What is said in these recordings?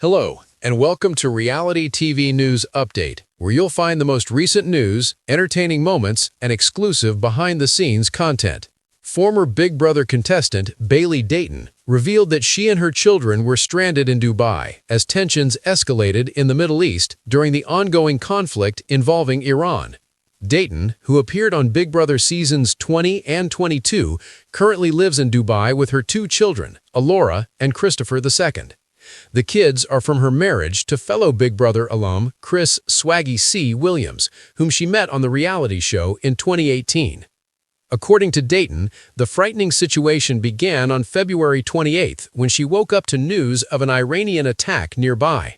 Hello, and welcome to Reality TV News Update, where you'll find the most recent news, entertaining moments, and exclusive behind-the-scenes content. Former Big Brother contestant Bayleigh Dayton revealed that she and her children were stranded in Dubai as tensions escalated in the Middle East during the ongoing conflict involving Iran. Dayton, who appeared on Big Brother seasons 20 and 22, currently lives in Dubai with her two children, Alum and Christopher II. The kids are from her marriage to fellow Big Brother alum Chris "Swaggy C" Williams, whom she met on the reality show in 2018. According to Dayton, the frightening situation began on February 28th when she woke up to news of an Iranian attack nearby.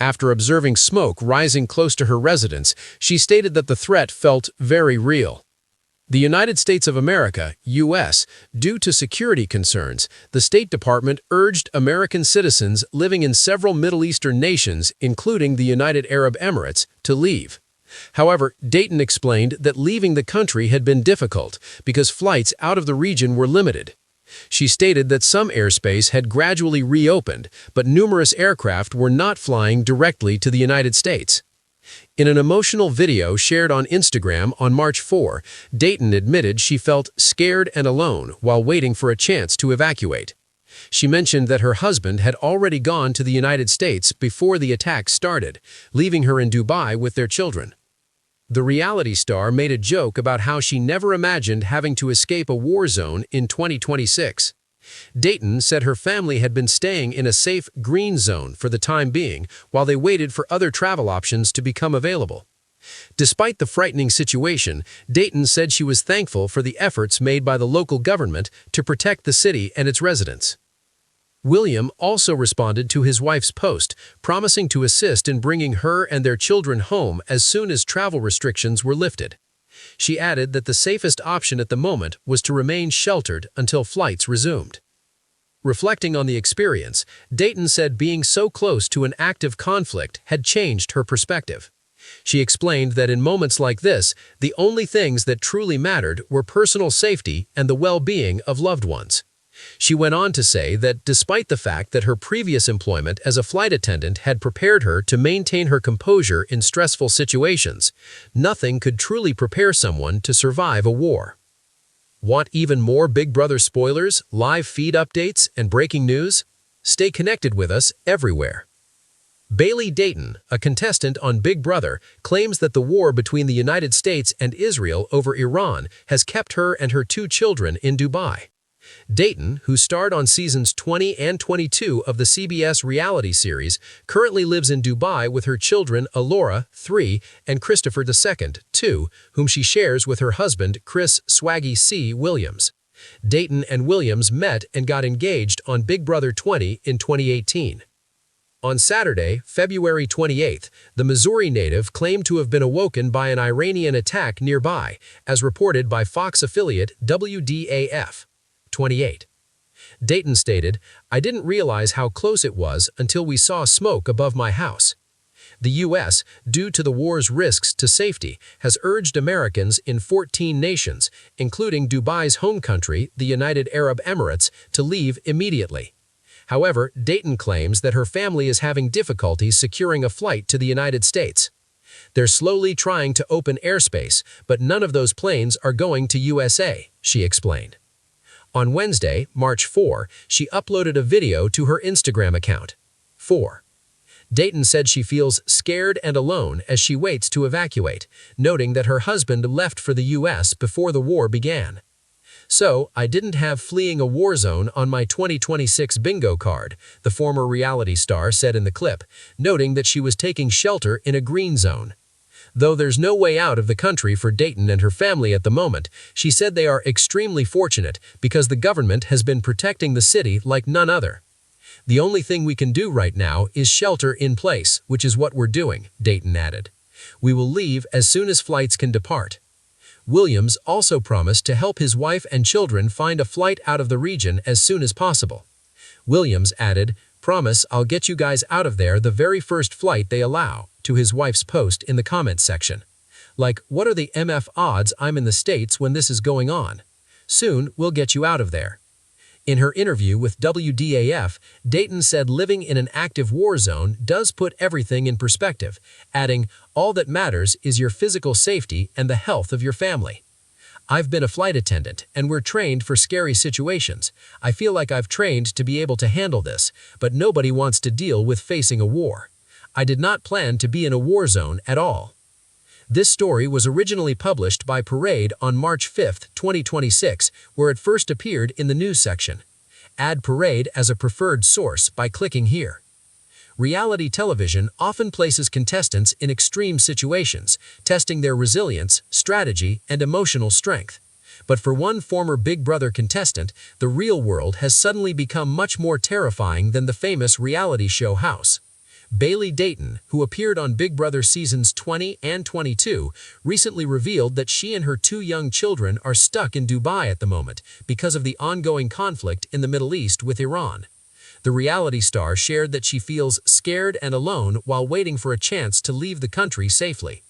After observing smoke rising close to her residence, she stated that the threat felt very real. The United States of America, U.S., due to security concerns, the State Department urged American citizens living in several Middle Eastern nations, including the United Arab Emirates, to leave. However, Dayton explained that leaving the country had been difficult because flights out of the region were limited. She stated that some airspace had gradually reopened, but numerous aircraft were not flying directly to the United States. In an emotional video shared on Instagram on March 4, Dayton admitted she felt scared and alone while waiting for a chance to evacuate. She mentioned that her husband had already gone to the United States before the attack started, leaving her in Dubai with their children. The reality star made a joke about how she never imagined having to escape a war zone in 2026. Dayton said her family had been staying in a safe green zone for the time being while they waited for other travel options to become available. Despite the frightening situation, Dayton said she was thankful for the efforts made by the local government to protect the city and its residents. William also responded to his wife's post, promising to assist in bringing her and their children home as soon as travel restrictions were lifted. She added that the safest option at the moment was to remain sheltered until flights resumed. Reflecting on the experience, Dayton said being so close to an active conflict had changed her perspective. She explained that in moments like this, the only things that truly mattered were personal safety and the well-being of loved ones. She went on to say that despite the fact that her previous employment as a flight attendant had prepared her to maintain her composure in stressful situations, nothing could truly prepare someone to survive a war. Want even more Big Brother spoilers, live feed updates, and breaking news? Stay connected with us everywhere. Bayleigh Dayton, a contestant on Big Brother, claims that the war between the United States and Israel over Iran has kept her and her two children in Dubai. Dayton, who starred on seasons 20 and 22 of the CBS reality series, currently lives in Dubai with her children Alum, 3, and Christopher II, 2, whom she shares with her husband Chris "Swaggy C" Williams. Dayton and Williams met and got engaged on Big Brother 20 in 2018. On Saturday, February 28th, the Missouri native claimed to have been awoken by an Iranian attack nearby, as reported by Fox affiliate WDAF. 28. Dayton stated, "I didn't realize how close it was until we saw smoke above my house." The U.S., due to the war's risks to safety, has urged Americans in 14 nations, including Dubai's home country, the United Arab Emirates, to leave immediately. However, Dayton claims that her family is having difficulties securing a flight to the United States. They're slowly trying to open airspace, but none of those planes are going to USA, she explained. On Wednesday, March 4, she uploaded a video to her Instagram account. 4. Dayton said she feels scared and alone as she waits to evacuate, noting that her husband left for the U.S. before the war began. "So, I didn't have fleeing a war zone on my 2026 bingo card," the former reality star said in the clip, noting that she was taking shelter in a green zone. Though there's no way out of the country for Dayton and her family at the moment, she said they are extremely fortunate because the government has been protecting the city like none other. "The only thing we can do right now is shelter in place, which is what we're doing," Dayton added. "We will leave as soon as flights can depart." Williams also promised to help his wife and children find a flight out of the region as soon as possible. Williams added, "Promise I'll get you guys out of there the very first flight they allow," to his wife's post in the comments section. Like, "What are the MF odds I'm in the States when this is going on? Soon we'll get you out of there." In her interview with WDAF, Dayton said living in an active war zone does put everything in perspective, adding, "All that matters is your physical safety and the health of your family. I've been a flight attendant, and we're trained for scary situations. I feel like I've trained to be able to handle this, but nobody wants to deal with facing a war. I did not plan to be in a war zone at all." This story was originally published by Parade on March 5, 2026, where it first appeared in the news section. Add Parade as a preferred source by clicking here. Reality television often places contestants in extreme situations, testing their resilience, strategy, and emotional strength. But for one former Big Brother contestant, the real world has suddenly become much more terrifying than the famous reality show house. Bayleigh Dayton, who appeared on Big Brother seasons 20 and 22, recently revealed that she and her 2 young children are stuck in Dubai at the moment because of the ongoing conflict in the Middle East with Iran. The reality star shared that she feels scared and alone while waiting for a chance to leave the country safely.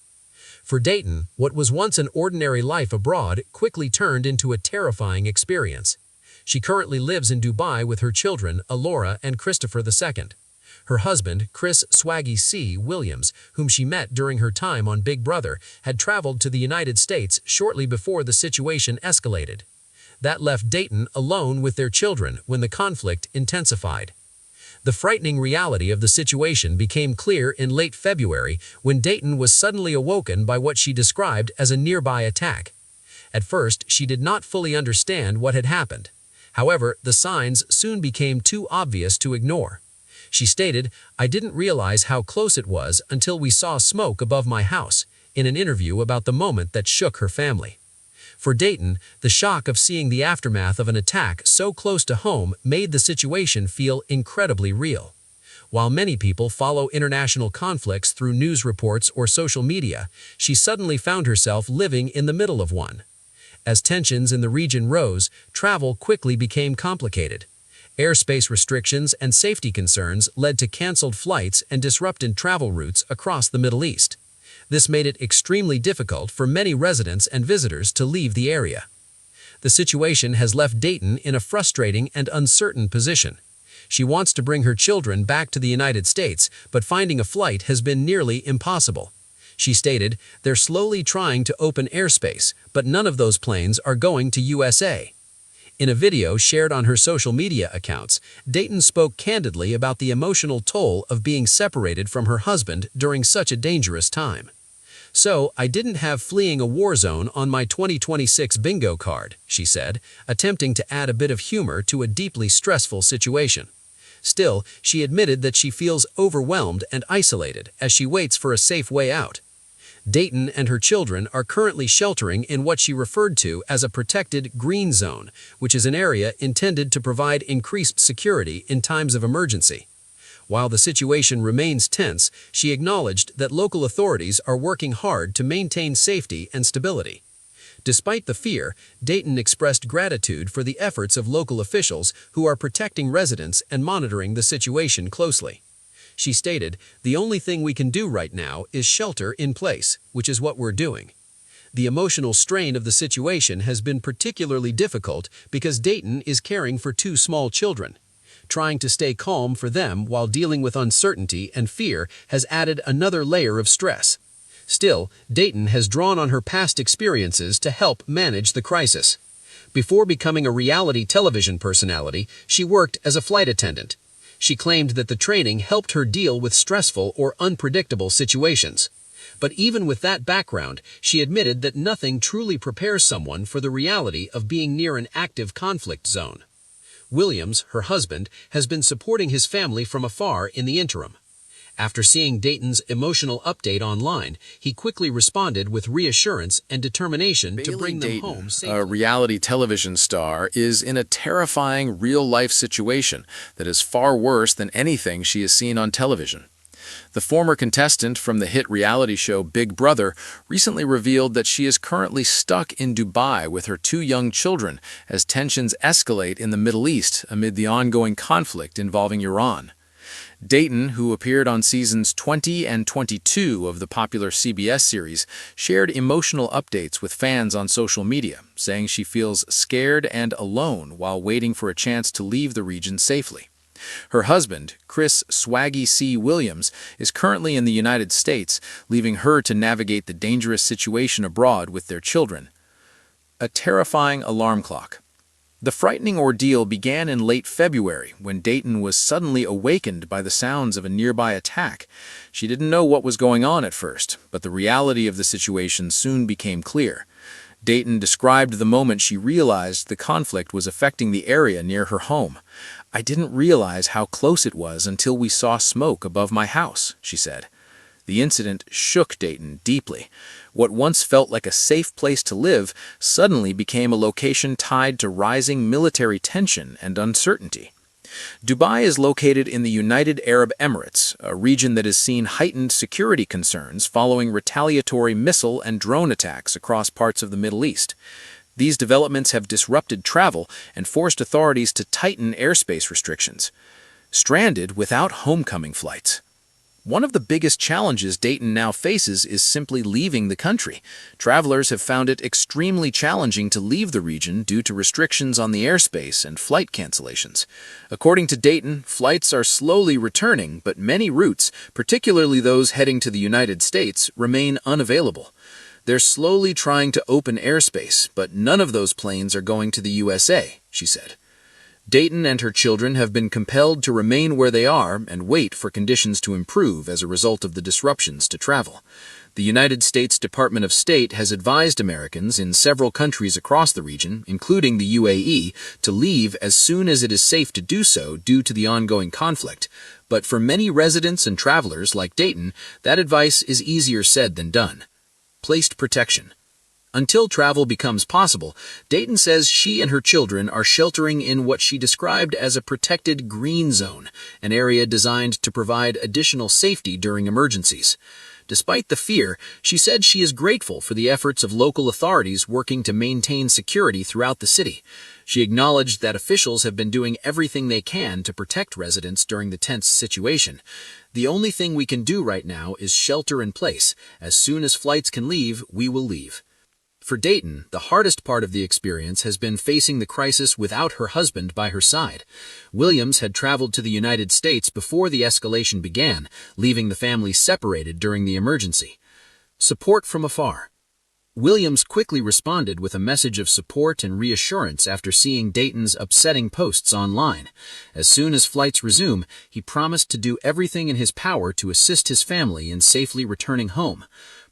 For Dayton, what was once an ordinary life abroad quickly turned into a terrifying experience. She currently lives in Dubai with her children, Alora and Christopher II. Her husband, Chris "Swaggy C." Williams, whom she met during her time on Big Brother, had traveled to the United States shortly before the situation escalated. That left Dayton alone with their children when the conflict intensified. The frightening reality of the situation became clear in late February when Dayton was suddenly awoken by what she described as a nearby attack. At first, she did not fully understand what had happened. However, the signs soon became too obvious to ignore. She stated, "I didn't realize how close it was until we saw smoke above my house," in an interview about the moment that shook her family. For Dayton, the shock of seeing the aftermath of an attack so close to home made the situation feel incredibly real. While many people follow international conflicts through news reports or social media, she suddenly found herself living in the middle of one. As tensions in the region rose, travel quickly became complicated. Airspace restrictions and safety concerns led to canceled flights and disrupted travel routes across the Middle East. This made it extremely difficult for many residents and visitors to leave the area. The situation has left Dayton in a frustrating and uncertain position. She wants to bring her children back to the United States, but finding a flight has been nearly impossible. She stated, "They're slowly trying to open airspace, but none of those planes are going to USA." In a video shared on her social media accounts, Dayton spoke candidly about the emotional toll of being separated from her husband during such a dangerous time. "So, I didn't have fleeing a war zone on my 2026 bingo card," she said, attempting to add a bit of humor to a deeply stressful situation. Still, she admitted that she feels overwhelmed and isolated as she waits for a safe way out. Dayton and her children are currently sheltering in what she referred to as a protected green zone, which is an area intended to provide increased security in times of emergency. While the situation remains tense, she acknowledged that local authorities are working hard to maintain safety and stability. Despite the fear, Dayton expressed gratitude for the efforts of local officials who are protecting residents and monitoring the situation closely. She stated, "The only thing we can do right now is shelter in place, which is what we're doing." The emotional strain of the situation has been particularly difficult because Dayton is caring for 2 small children. Trying to stay calm for them while dealing with uncertainty and fear has added another layer of stress. Still, Dayton has drawn on her past experiences to help manage the crisis. Before becoming a reality television personality, she worked as a flight attendant. She claimed that the training helped her deal with stressful or unpredictable situations. But even with that background, she admitted that nothing truly prepares someone for the reality of being near an active conflict zone. Williams, her husband, has been supporting his family from afar in the interim. After seeing Dayton's emotional update online, he quickly responded with reassurance and determination to bring them home safely. A reality television star, is in a terrifying real-life situation that is far worse than anything she has seen on television. The former contestant from the hit reality show Big Brother recently revealed that she is currently stuck in Dubai with her 2 young children as tensions escalate in the Middle East amid the ongoing conflict involving Iran. Dayton, who appeared on seasons 20 and 22 of the popular CBS series, shared emotional updates with fans on social media, saying she feels scared and alone while waiting for a chance to leave the region safely. Her husband, Chris "Swaggy" C. Williams, is currently in the United States, leaving her to navigate the dangerous situation abroad with their children. A terrifying alarm clock. The frightening ordeal began in late February when Dayton was suddenly awakened by the sounds of a nearby attack. She didn't know what was going on at first, but the reality of the situation soon became clear. Dayton described the moment she realized the conflict was affecting the area near her home. "I didn't realize how close it was until we saw smoke above my house," she said. The incident shook Dayton deeply. What once felt like a safe place to live suddenly became a location tied to rising military tension and uncertainty. Dubai is located in the United Arab Emirates, a region that has seen heightened security concerns following retaliatory missile and drone attacks across parts of the Middle East. These developments have disrupted travel and forced authorities to tighten airspace restrictions. Stranded without homecoming flights. One of the biggest challenges Dayton now faces is simply leaving the country. Travelers have found it extremely challenging to leave the region due to restrictions on the airspace and flight cancellations. According to Dayton, flights are slowly returning, but many routes, particularly those heading to the United States, remain unavailable. They're slowly trying to open airspace, but none of those planes are going to the USA, she said. Dayton and her children have been compelled to remain where they are and wait for conditions to improve as a result of the disruptions to travel. The United States Department of State has advised Americans in several countries across the region, including the UAE, to leave as soon as it is safe to do so due to the ongoing conflict. But for many residents and travelers like Dayton, that advice is easier said than done. Placed protection. Until travel becomes possible, Dayton says she and her children are sheltering in what she described as a protected green zone, an area designed to provide additional safety during emergencies. Despite the fear, she said she is grateful for the efforts of local authorities working to maintain security throughout the city. She acknowledged that officials have been doing everything they can to protect residents during the tense situation. "The only thing we can do right now is shelter in place. As soon as flights can leave, we will leave." For Dayton, the hardest part of the experience has been facing the crisis without her husband by her side. Williams had traveled to the United States before the escalation began, leaving the family separated during the emergency. Support from afar. Williams quickly responded with a message of support and reassurance after seeing Dayton's upsetting posts online. As soon as flights resume, he promised to do everything in his power to assist his family in safely returning home.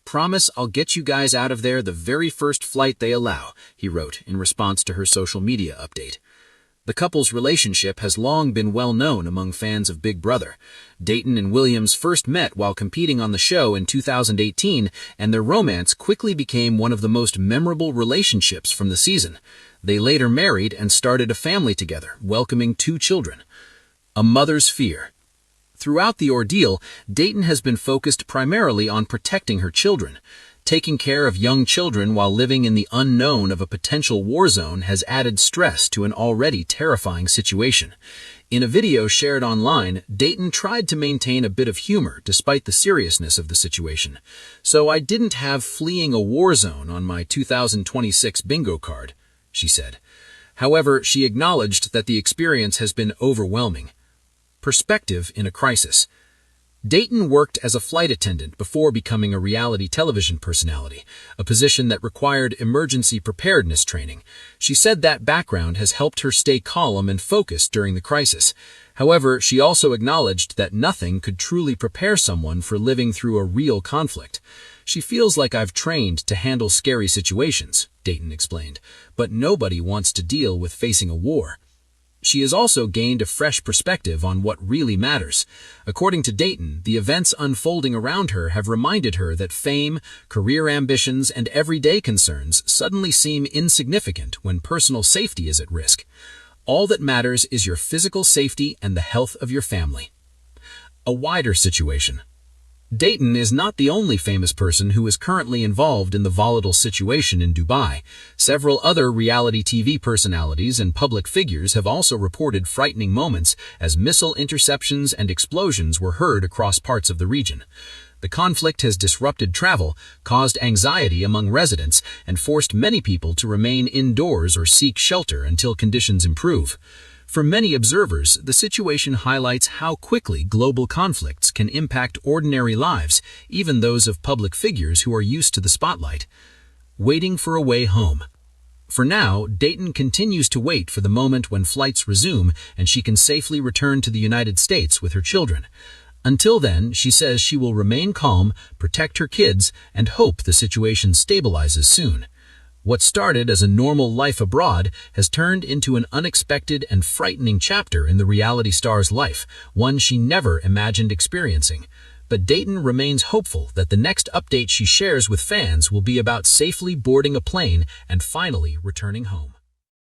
"Promise I'll get you guys out of there the very first flight they allow," he wrote in response to her social media update. The couple's relationship has long been well known among fans of Big Brother. Dayton and Williams first met while competing on the show in 2018, and their romance quickly became one of the most memorable relationships from the season. They later married and started a family together, welcoming 2 children. A mother's fear. Throughout the ordeal, Dayton has been focused primarily on protecting her children. Taking care of young children while living in the unknown of a potential war zone has added stress to an already terrifying situation. In a video shared online, Dayton tried to maintain a bit of humor despite the seriousness of the situation. "So I didn't have fleeing a war zone on my 2026 bingo card," she said. However, she acknowledged that the experience has been overwhelming. Perspective in a crisis. Dayton worked as a flight attendant before becoming a reality television personality, a position that required emergency preparedness training. She said that background has helped her stay calm and focused during the crisis. However, she also acknowledged that nothing could truly prepare someone for living through a real conflict. "She feels like I've trained to handle scary situations," Dayton explained, "but nobody wants to deal with facing a war." She has also gained a fresh perspective on what really matters. According to Dayton, the events unfolding around her have reminded her that fame, career ambitions, and everyday concerns suddenly seem insignificant when personal safety is at risk. All that matters is your physical safety and the health of your family. A wider situation. Dayton is not the only famous person who is currently involved in the volatile situation in Dubai. Several other reality TV personalities and public figures have also reported frightening moments as missile interceptions and explosions were heard across parts of the region. The conflict has disrupted travel, caused anxiety among residents, and forced many people to remain indoors or seek shelter until conditions improve. For many observers, the situation highlights how quickly global conflicts can impact ordinary lives, even those of public figures who are used to the spotlight. Waiting for a way home. For now, Dayton continues to wait for the moment when flights resume and she can safely return to the United States with her children. Until then, she says she will remain calm, protect her kids, and hope the situation stabilizes soon. What started as a normal life abroad has turned into an unexpected and frightening chapter in the reality star's life, one she never imagined experiencing. But Dayton remains hopeful that the next update she shares with fans will be about safely boarding a plane and finally returning home.